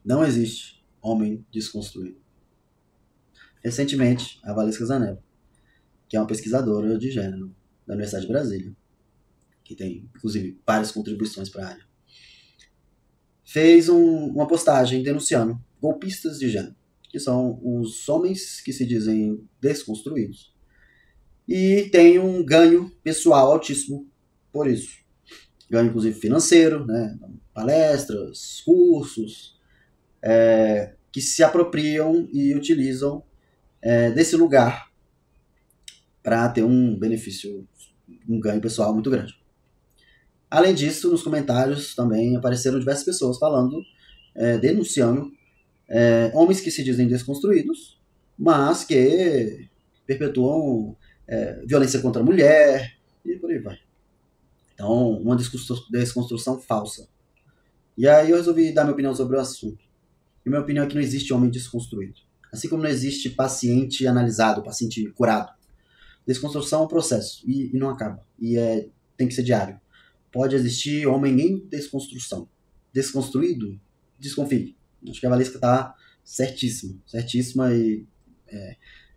Não existe homem desconstruído. Recentemente, a Valesca Zanella, que é uma pesquisadora de gênero da Universidade de Brasília, que tem, inclusive, várias contribuições para a área, fez uma postagem denunciando golpistas de gênero, que são os homens que se dizem desconstruídos, e tem um ganho pessoal altíssimo por isso. Ganho, inclusive, financeiro, né? Palestras, cursos, que se apropriam e utilizam desse lugar para ter um benefício, um ganho pessoal muito grande. Além disso, nos comentários também apareceram diversas pessoas falando, denunciando homens que se dizem desconstruídos, mas que perpetuam violência contra a mulher e por aí vai. Então, uma desconstrução falsa. E aí eu resolvi dar minha opinião sobre o assunto. E minha opinião é que não existe homem desconstruído. Assim como não existe paciente analisado, paciente curado. Desconstrução é um processo e não acaba. E tem que ser diário. Pode existir homem em desconstrução. Desconstruído? Desconfie. Acho que a Valesca está certíssima. Certíssima e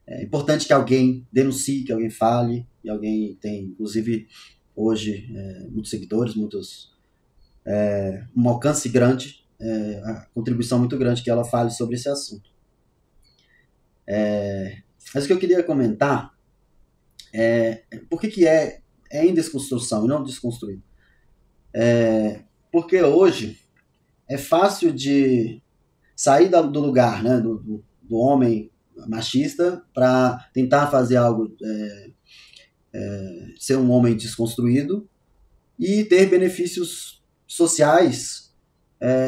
é importante que alguém denuncie, que alguém fale. E alguém tem, inclusive, hoje, muitos seguidores, um alcance grande, a contribuição muito grande que ela fale sobre esse assunto. Mas o que eu queria comentar por que é em desconstrução e não desconstruído. Porque hoje é fácil de sair do lugar, né, do homem machista para tentar fazer algo, ser um homem desconstruído e ter benefícios sociais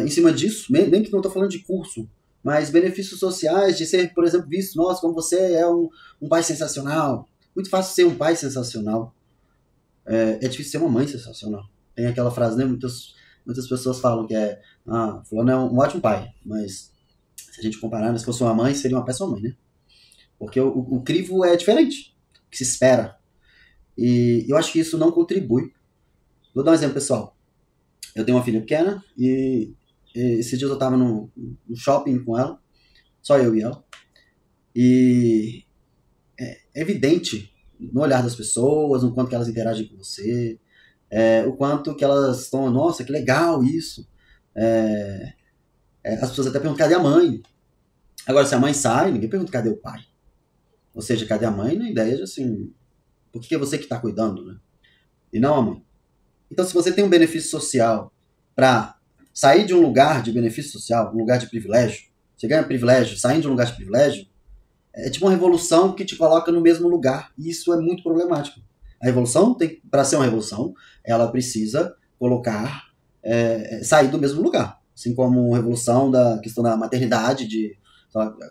em cima disso, nem que não estou falando de curso, mas benefícios sociais de ser, por exemplo, visto, nossa, como você é um pai sensacional. Muito fácil ser um pai sensacional. É difícil ser uma mãe sensacional. Tem aquela frase, né? Muitas pessoas falam que fulano é um ótimo pai, mas se a gente comparar, né, se fosse uma mãe, seria uma péssima mãe, né? Porque o crivo é diferente, o que se espera. E eu acho que isso não contribui. Vou dar um exemplo, pessoal. Eu tenho uma filha pequena e esses dias eu tava no shopping com ela, só eu e ela, e é evidente no olhar das pessoas, no quanto que elas interagem com você, o quanto que elas estão, nossa, que legal isso. As pessoas até perguntam, cadê a mãe? Agora, se a mãe sai, ninguém pergunta cadê o pai. Ou seja, cadê a mãe na ideia de assim, por que é você que está cuidando, né? E não a mãe. Então, se você tem um benefício social para sair de um lugar de benefício social, um lugar de privilégio, você ganha privilégio saindo de um lugar de privilégio, é tipo uma revolução que te coloca no mesmo lugar. E isso é muito problemático. A revolução, para ser uma revolução, ela precisa sair do mesmo lugar. Assim como a revolução da questão da maternidade, de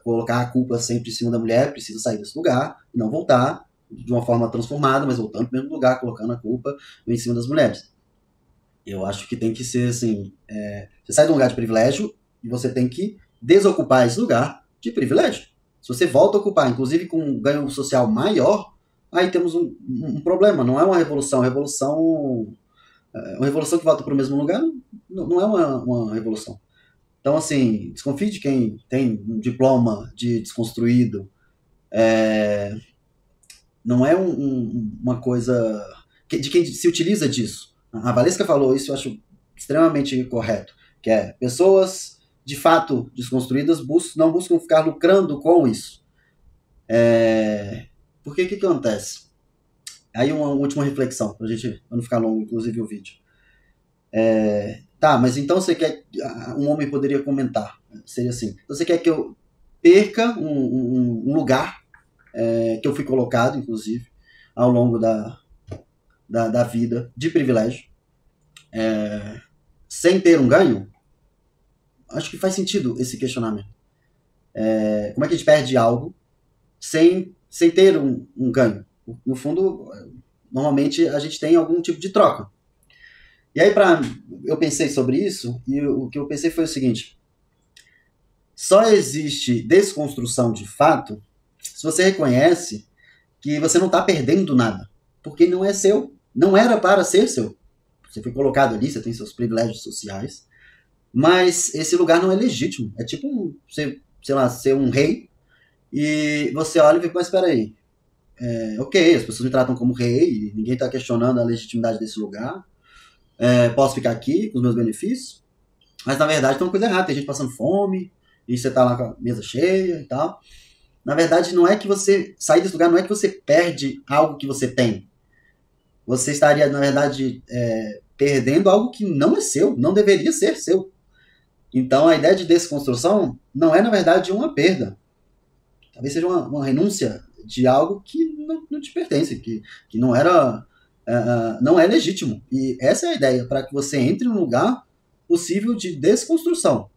colocar a culpa sempre em cima da mulher, precisa sair desse lugar e não voltar de uma forma transformada, mas voltando para o mesmo lugar, colocando a culpa em cima das mulheres. Eu acho que tem que ser assim, você sai de um lugar de privilégio e você tem que desocupar esse lugar de privilégio. Se você volta a ocupar, inclusive com um ganho social maior, aí temos um problema. Não é uma revolução. Uma revolução que volta para o mesmo lugar não é uma revolução. Então, assim, desconfie de quem tem um diploma de desconstruído. Não é uma coisa de quem se utiliza disso. A Valesca falou isso, eu acho extremamente correto, que pessoas de fato desconstruídas não buscam ficar lucrando com isso. Porque o que acontece? Aí uma última reflexão, pra não ficar longo, inclusive, o vídeo. Tá, mas então você quer... Um homem poderia comentar, seria assim, você quer que eu perca um lugar que eu fui colocado, inclusive, ao longo da vida de privilégio, sem ter um ganho? Acho que faz sentido esse questionamento. Como é que a gente perde algo sem ter um ganho? No fundo, normalmente a gente tem algum tipo de troca. E aí eu pensei sobre isso e o que eu pensei foi o seguinte: só existe desconstrução de fato se você reconhece que você não está perdendo nada, porque não é seu, não era para ser seu. Você foi colocado ali, você tem seus privilégios sociais, Mas esse lugar não é legítimo. É tipo sei lá, ser um rei e você olha e vê, mas espera aí. Ok, as pessoas me tratam como rei, e ninguém está questionando a legitimidade desse lugar. Posso ficar aqui com os meus benefícios, mas na verdade tem uma coisa errada, tem gente passando fome, e você está lá com a mesa cheia e tal. Na verdade, não é que você sair desse lugar, não é que você perde algo que você tem. Você estaria, na verdade, perdendo algo que não é seu, não deveria ser seu. Então, a ideia de desconstrução não é, na verdade, uma perda. Talvez seja uma renúncia de algo que não te pertence, que não era, não é legítimo. E essa é a ideia, para que você entre num lugar possível de desconstrução.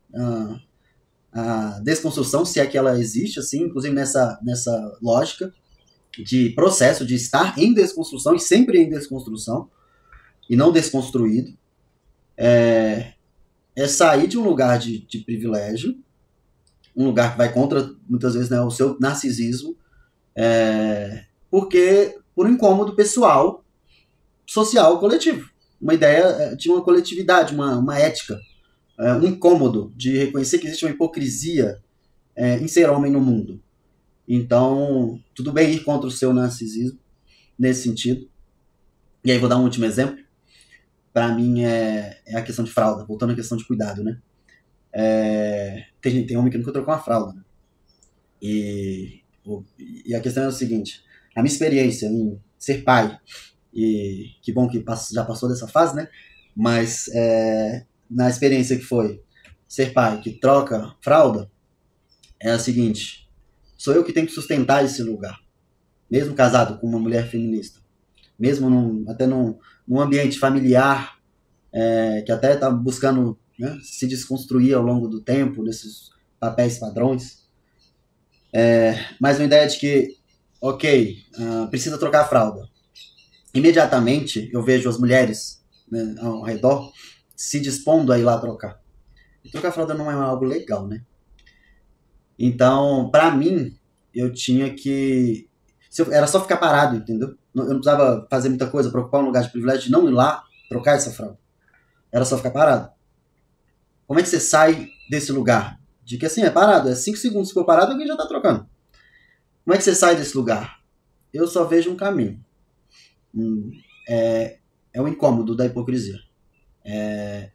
A desconstrução, se é que ela existe, assim, inclusive nessa lógica de processo de estar em desconstrução e sempre em desconstrução, e não desconstruído, é sair de um lugar de privilégio, um lugar que vai contra, muitas vezes, né, o seu narcisismo, porque por um incômodo pessoal, social, coletivo. Uma ideia de uma coletividade, uma ética, um incômodo de reconhecer que existe uma hipocrisia em ser homem no mundo. Então, tudo bem ir contra o seu narcisismo nesse sentido. E aí vou dar um último exemplo. Para mim é a questão de fralda, voltando à questão de cuidado, né? Tem homem que nunca trocou uma fralda, né? E a questão é o seguinte: a minha experiência em ser pai, e que bom que já passou dessa fase, né? Mas na experiência que foi ser pai que troca fralda, é a seguinte: sou eu que tenho que sustentar esse lugar, mesmo casado com uma mulher feminista, mesmo até num ambiente familiar que até está buscando, né, se desconstruir ao longo do tempo desses papéis padrões. Mas uma ideia de que, ok, precisa trocar a fralda. Imediatamente eu vejo as mulheres, né, ao redor se dispondo a ir lá trocar. E trocar a fralda não é algo legal, né? Então, para mim, eu tinha que... Era só ficar parado, entendeu? Eu não precisava fazer muita coisa para ocupar um lugar de privilégio de não ir lá trocar essa fralda. Era só ficar parado. Como é que você sai desse lugar? De que assim, é parado, é 5 segundos que for parado, alguém já tá trocando. Como é que você sai desse lugar? Eu só vejo um caminho. É o incômodo da hipocrisia. É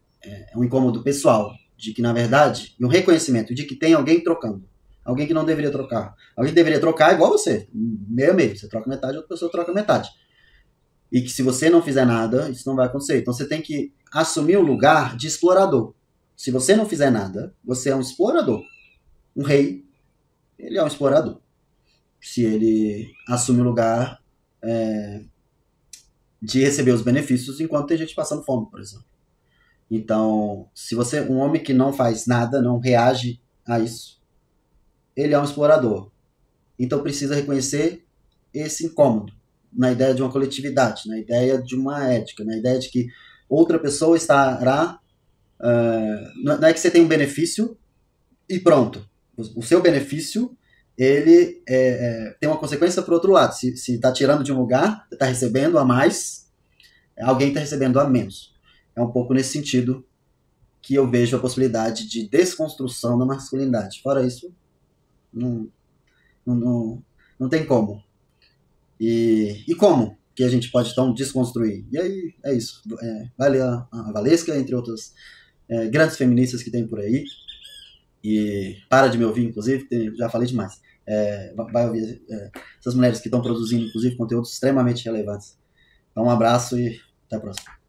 um incômodo pessoal, de que na verdade, e um reconhecimento de que tem alguém trocando. Alguém que não deveria trocar. Alguém que deveria trocar igual você, meio a meio. Você troca metade, outra pessoa troca metade. E que se você não fizer nada, isso não vai acontecer. Então você tem que assumir o lugar de explorador. Se você não fizer nada, você é um explorador. Um rei, ele é um explorador. Se ele assume o lugar de receber os benefícios enquanto tem gente passando fome, por exemplo. Então, se você, um homem que não faz nada, não reage a isso, ele é um explorador. Então precisa reconhecer esse incômodo na ideia de uma coletividade, na ideia de uma ética, na ideia de que outra pessoa estará... não é que você tem um benefício e pronto. O seu benefício, ele tem uma consequência para o outro lado. Se está tirando de um lugar, está recebendo a mais, alguém está recebendo a menos. É um pouco nesse sentido que eu vejo a possibilidade de desconstrução da masculinidade. Fora isso, não tem como. E como que a gente pode, então, desconstruir? E aí, é isso. Vale a Valesca, entre outras grandes feministas que tem por aí. E para de me ouvir, inclusive, já falei demais. Vai ouvir essas mulheres que estão produzindo, inclusive, conteúdos extremamente relevantes. Então, um abraço e até a próxima.